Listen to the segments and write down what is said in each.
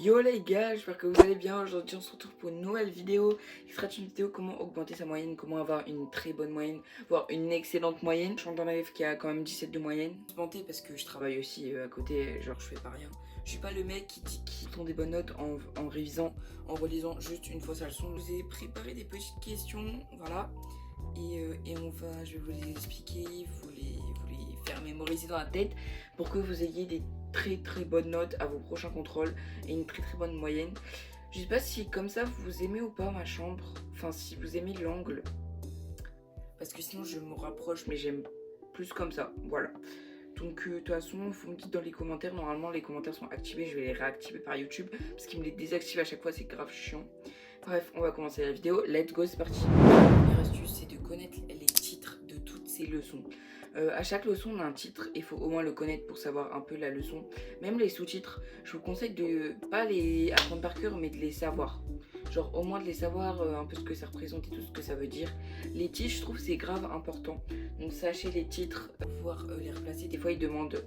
Yo les gars, j'espère que vous allez bien. Aujourd'hui on se retrouve pour une nouvelle vidéo qui sera une vidéo comment augmenter sa moyenne, comment avoir une très bonne moyenne, voire une excellente moyenne. Je suis dans la F qui a quand même 17 de moyenne. Je suis vanté parce que je travaille aussi à côté, genre je fais pas rien. Je suis pas le mec qui dit qu'ils font des bonnes notes en révisant, en relisant juste une fois sa leçon. Je vous ai préparé des petites questions, voilà. Et je vais vous les expliquer, vous les faire mémoriser dans la tête pour que vous ayez des très bonnes notes à vos prochains contrôles et une très bonne moyenne. Je sais pas si comme ça vous aimez ou pas ma chambre, enfin si vous aimez l'angle, parce que sinon je me rapproche, mais j'aime plus comme ça, voilà. Donc de toute façon, vous me dites dans les commentaires, normalement les commentaires sont activés, je vais les réactiver par YouTube, parce qu'ils me les désactivent à chaque fois, c'est grave chiant. Bref, on va commencer la vidéo, let's go, c'est parti. La première astuce, c'est de connaître les titres de toutes ces leçons. À chaque leçon, on a un titre et il faut au moins le connaître pour savoir un peu la leçon. Même les sous-titres, je vous conseille de pas les apprendre par cœur, mais de les savoir. Genre au moins de les savoir, un peu ce que ça représente et tout ce que ça veut dire. Les titres, je trouve c'est grave important. Donc sachez les titres, pouvoir les replacer. Des fois, ils demandent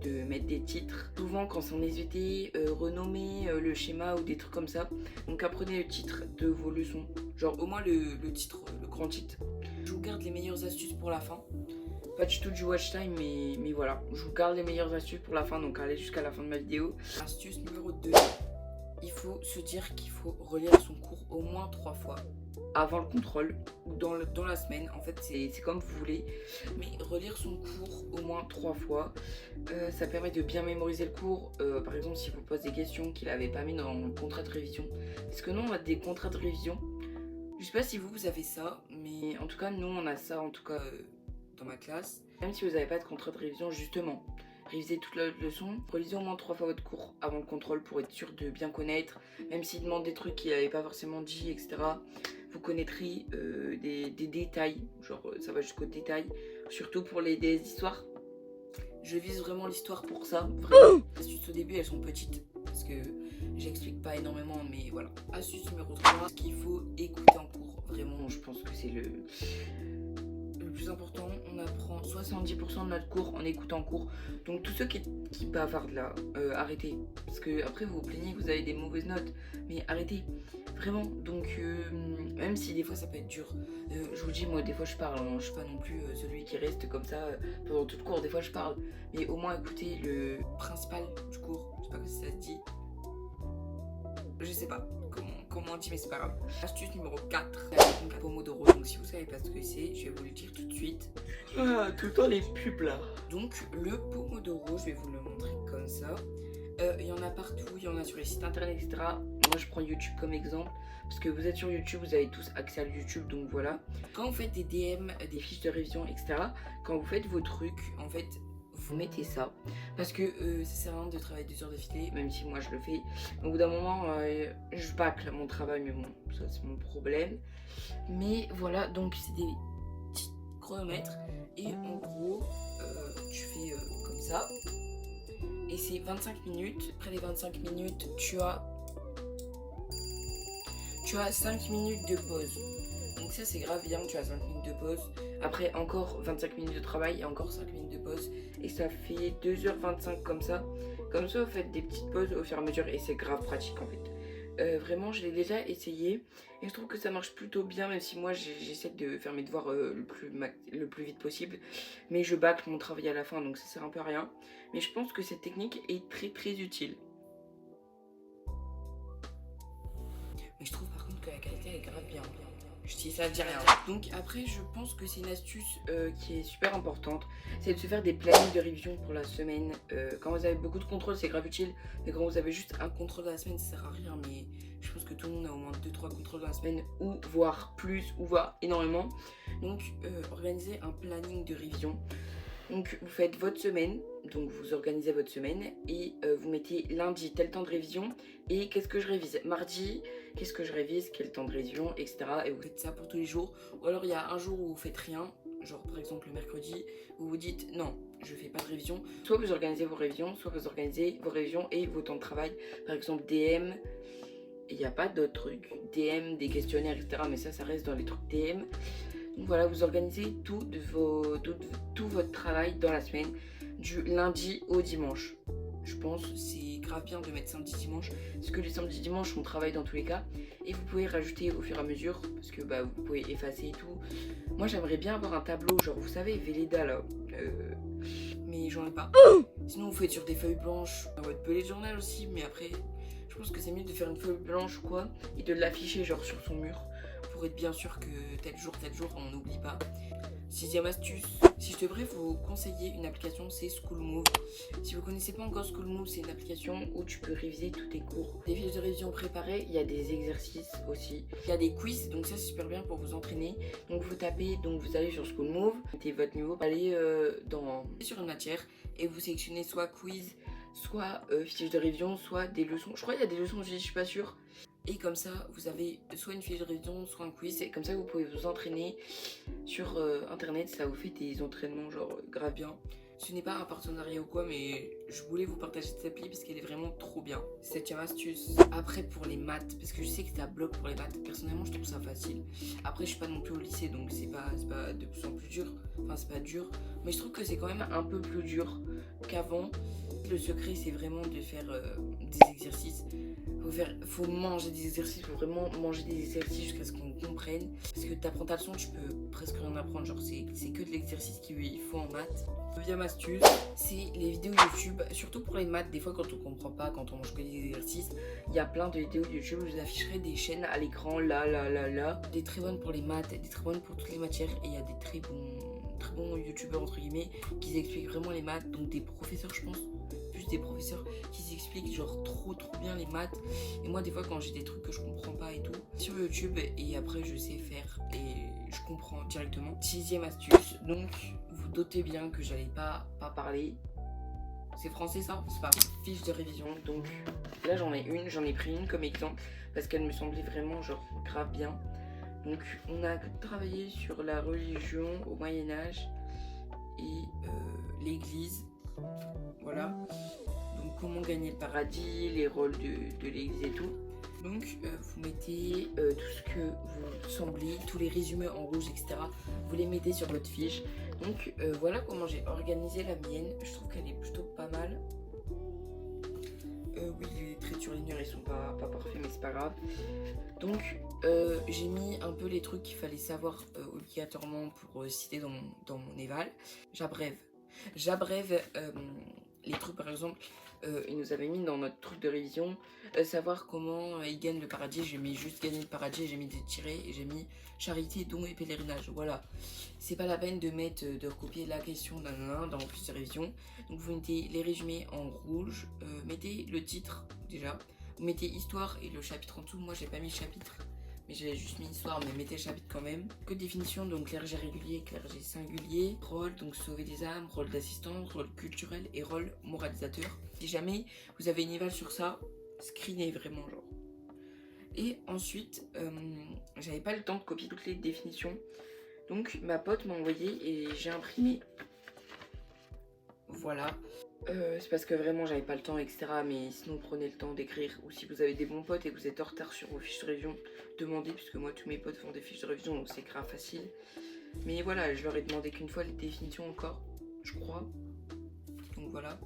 de mettre des titres. Souvent, quand c'est en SVT, renommer le schéma ou des trucs comme ça. Donc apprenez le titre de vos leçons. Genre au moins le titre, le grand titre. Je vous garde les meilleures astuces pour la fin. Pas du tout du watch time, mais voilà. Je vous garde les meilleures astuces pour la fin, donc allez jusqu'à la fin de ma vidéo. Astuce numéro 2. Il faut se dire qu'il faut relire son cours au moins 3 fois avant le contrôle ou dans la semaine. En fait, c'est comme vous voulez. Mais relire son cours au moins 3 fois, ça permet de bien mémoriser le cours. Par exemple, si vous posez des questions qu'il n'avait pas mis dans le contrat de révision. Parce que nous, on a des contrats de révision. Je sais pas si vous avez ça, mais en tout cas, nous, on a ça, en tout cas, dans ma classe. Même si vous n'avez pas de contrat de révision, justement, révisez toute la leçon, relisez au moins 3 fois votre cours avant le contrôle pour être sûr de bien connaître. Même s'il demande des trucs qu'il n'avait pas forcément dit, etc., vous connaîtrez des détails, genre ça va jusqu'au détail, surtout pour les DS d'histoire. Je vise vraiment l'histoire pour ça, vraiment. Les astuces au début, elles sont petites, parce que j'explique pas énormément, mais voilà. Astuce numéro 3, ce qu'il faut écouter en cours. Vraiment, je pense que c'est le plus important. On apprend 70% de notre cours en écoutant en cours. Donc tous ceux qui bavardent là, arrêtez. Parce que après vous vous plaignez que vous avez des mauvaises notes, mais arrêtez. Vraiment. Donc même si des fois ça peut être dur, je vous dis, moi des fois je parle, hein. Je suis pas non plus celui qui reste comme ça pendant tout le cours. Des fois je parle, mais au moins écoutez le principal du cours. Je sais pas si ça se dit. Je sais pas comment on dit, mais c'est pas grave. Astuce numéro 4, la Pomodoro. Donc si vous savez pas ce que c'est, je vais vous le dire tout de suite. Ah, tout le temps les pubs là. Donc le Pomodoro, je vais vous le montrer comme ça. Il y en a partout, il y en a sur les sites internet, etc. Moi je prends YouTube comme exemple, parce que vous êtes sur YouTube, vous avez tous accès à YouTube, donc voilà. Quand vous faites des DM, des fiches de révision, etc., quand vous faites vos trucs, en fait, vous mettez ça, parce que ça sert à rien de travailler 2 heures d'affilée, même si moi je le fais. Au bout d'un moment, je bâcle mon travail, mais bon, ça c'est mon problème. Mais voilà, donc c'est des petits chronomètres, et en gros, tu fais comme ça. Et c'est 25 minutes. Après les 25 minutes, tu as 5 minutes de pause. Donc ça c'est grave bien, tu as 5 minutes de pause. Après encore 25 minutes de travail et encore 5 minutes de pause. Et ça fait 2h25 comme ça. Comme ça vous faites des petites pauses au fur et à mesure et c'est grave pratique en fait. Vraiment je l'ai déjà essayé et je trouve que ça marche plutôt bien, même si moi j'essaie de faire mes devoirs le plus vite possible, mais je bâcle mon travail à la fin, donc ça sert un peu à rien. Mais je pense que cette technique est très utile. Mais je trouve par contre que la qualité elle est grave bien. Je dis ça, je dis rien. Donc après je pense que c'est une astuce qui est super importante, c'est de se faire des plannings de révision pour la semaine. Quand vous avez beaucoup de contrôles c'est grave utile, mais quand vous avez juste un contrôle dans la semaine ça sert à rien. Mais je pense que tout le monde a au moins 2-3 contrôles dans la semaine, ou voire plus, ou voire énormément. Donc organisez un planning de révision. Donc vous faites votre semaine, donc vous organisez votre semaine et vous mettez lundi tel temps de révision et qu'est-ce que je révise, mardi qu'est-ce que je révise, quel temps de révision, etc. Et vous faites ça pour tous les jours. Ou alors il y a un jour où vous faites rien, genre par exemple le mercredi, où vous dites non, je fais pas de révision. Soit vous organisez vos révisions, soit vous organisez vos révisions et vos temps de travail. Par exemple DM, il n'y a pas d'autres trucs, DM, des questionnaires, etc. Mais ça reste dans les trucs DM. Donc voilà, vous organisez tout votre travail dans la semaine, du lundi au dimanche. Je pense que c'est grave bien de mettre samedi dimanche parce que les samedis dimanches on travaille dans tous les cas et vous pouvez rajouter au fur et à mesure parce que bah vous pouvez effacer et tout. Moi j'aimerais bien avoir un tableau genre vous savez Velleda là mais j'en ai pas. Sinon vous faites sur des feuilles blanches en mode bullet journal aussi, mais après je pense que c'est mieux de faire une feuille blanche ou quoi et de l'afficher genre sur son mur pour être bien sûr que tel jour on n'oublie pas. 6e astuce, si je devrais vous conseiller une application, c'est Schoolmove. Si vous connaissez pas encore Schoolmove, c'est une application où tu peux réviser tous tes cours. Des fiches de révision préparées, il y a des exercices aussi. Il y a des quiz, donc ça c'est super bien pour vous entraîner. Donc vous tapez, donc vous allez sur Schoolmove, mettez votre niveau, allez sur une matière et vous sélectionnez soit quiz, soit fiche de révision, soit des leçons. Je crois qu'il y a des leçons, je suis pas sûre. Et comme ça, vous avez soit une fiche de révision, soit un quiz. Et comme ça, vous pouvez vous entraîner sur internet. Ça vous fait des entraînements genre grave bien. Ce n'est pas un partenariat ou quoi, mais je voulais vous partager cette appli parce qu'elle est vraiment trop bien. 7e astuce. Après, pour les maths, parce que je sais que t'as bloc pour les maths. Personnellement, je trouve ça facile. Après, je suis pas non plus au lycée, donc c'est pas de plus en plus dur. Enfin, c'est pas dur. Mais je trouve que c'est quand même un peu plus dur qu'avant. Le secret, c'est vraiment de faire des exercices. Faut manger des exercices, faut vraiment manger des exercices jusqu'à ce qu'on comprenne. Parce que t'apprends ta leçon, tu peux presque rien apprendre. Genre, c'est que de l'exercice qu'il faut en maths. 9e astuce, c'est les vidéos YouTube. Surtout pour les maths, des fois quand on comprend pas, quand on mange que des exercices, il y a plein de vidéos YouTube. Je vous afficherai des chaînes à l'écran, là. Des très bonnes pour les maths, des très bonnes pour toutes les matières. Et il y a des très bons youtubeurs entre guillemets qui expliquent vraiment les maths. Donc des professeurs, je pense. Des professeurs qui expliquent genre trop bien les maths et moi des fois quand j'ai des trucs que je comprends pas et tout sur YouTube et après je sais faire et je comprends directement. 6e astuce, donc vous doutez bien que j'allais pas parler, c'est français ça, c'est pas fiche de révision, donc là j'en ai pris une comme exemple parce qu'elle me semblait vraiment genre grave bien. Donc on a travaillé sur la religion au Moyen-Âge et l'église. Voilà, donc comment gagner le paradis, les rôles de l'église et tout. Donc vous mettez tout ce que vous semblez, tous les résumés en rouge, etc. Vous les mettez sur votre fiche. Donc voilà comment j'ai organisé la mienne. Je trouve qu'elle est plutôt pas mal. Oui, les traits surligneurs ils sont pas parfaits, mais c'est pas grave. Donc j'ai mis un peu les trucs qu'il fallait savoir obligatoirement pour citer dans mon éval. J'abrève les trucs, par exemple, il nous avait mis dans notre truc de révision savoir comment il gagne le paradis. J'ai mis juste gagner le paradis, j'ai mis des tirets et j'ai mis charité, don et pèlerinage. Voilà, c'est pas la peine de recopier la question dans le fiche de révision. Donc vous mettez les résumés en rouge, mettez le titre déjà, vous mettez histoire et le chapitre en dessous. Moi j'ai pas mis le chapitre, mais j'ai juste mis histoire, mais mettez le chapitre quand même. Que définition, donc clergé régulier, clergé singulier, rôle, donc sauver des âmes, rôle d'assistance, rôle culturel et rôle moralisateur. Si jamais vous avez une éval sur ça, screenez vraiment genre. Et ensuite, j'avais pas le temps de copier toutes les définitions, donc ma pote m'a envoyé et j'ai imprimé. Voilà. C'est parce que vraiment j'avais pas le temps, etc. Mais sinon prenez le temps d'écrire. Ou si vous avez des bons potes et que vous êtes en retard sur vos fiches de révision, demandez, puisque moi tous mes potes font des fiches de révision, donc c'est grave facile. Mais voilà, je leur ai demandé qu'une fois les définitions encore, je crois. Donc voilà.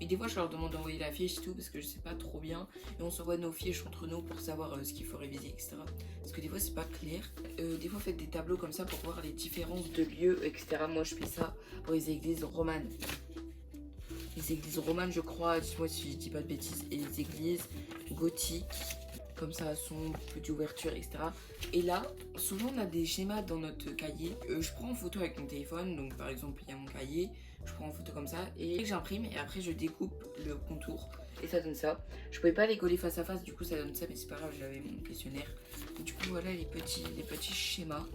Et des fois je leur demande d'envoyer la fiche et tout parce que je sais pas trop bien. Et on s'envoie nos fiches entre nous pour savoir ce qu'il faut réviser, etc. Parce que des fois c'est pas clair. Des fois faites des tableaux comme ça pour voir les différences de lieux, etc. Moi je fais ça pour les églises romanes. Les églises romanes, je crois, dis-moi si je dis pas de bêtises, et les églises gothiques, comme ça, sombre, petite ouverture, etc. Et là, souvent on a des schémas dans notre cahier. Je prends en photo avec mon téléphone, donc par exemple il y a mon cahier, je prends en photo comme ça, et j'imprime, et après je découpe le contour, et ça donne ça. Je pouvais pas les coller face à face, du coup ça donne ça, mais c'est pas grave, j'avais mon questionnaire. Et du coup voilà les petits schémas.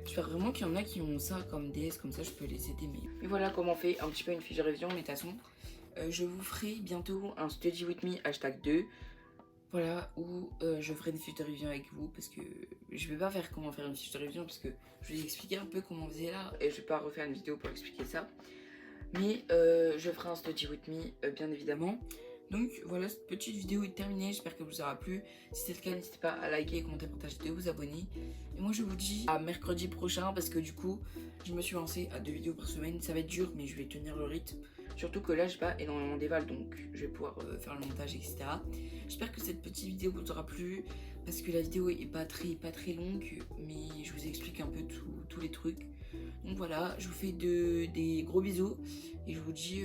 J'espère vraiment qu'il y en a qui ont ça comme DS, comme ça je peux les aider. Mais voilà comment on fait un petit peu une fiche de révision. Mais de toute façon, je vous ferai bientôt un study with me #2. Voilà, où je ferai une fiche de révision avec vous. Parce que je vais pas faire comment faire une fiche de révision, parce que je vais vous expliquer un peu comment on faisait là. Et je vais pas refaire une vidéo pour expliquer ça. Mais je ferai un study with me, bien évidemment. Donc voilà, cette petite vidéo est terminée, j'espère qu'elle vous aura plu. Si c'est le cas, n'hésitez pas à liker, commenter, partager, de vous abonner. Et moi je vous dis à mercredi prochain parce que du coup, je me suis lancée à 2 vidéos par semaine. Ça va être dur mais je vais tenir le rythme. Surtout que là j'ai pas énormément d'éval, donc je vais pouvoir faire le montage, etc. J'espère que cette petite vidéo vous aura plu, parce que la vidéo est pas très longue, mais je vous explique un peu tous les trucs. Donc voilà, je vous fais des gros bisous et je vous dis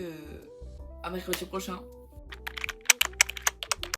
à mercredi prochain.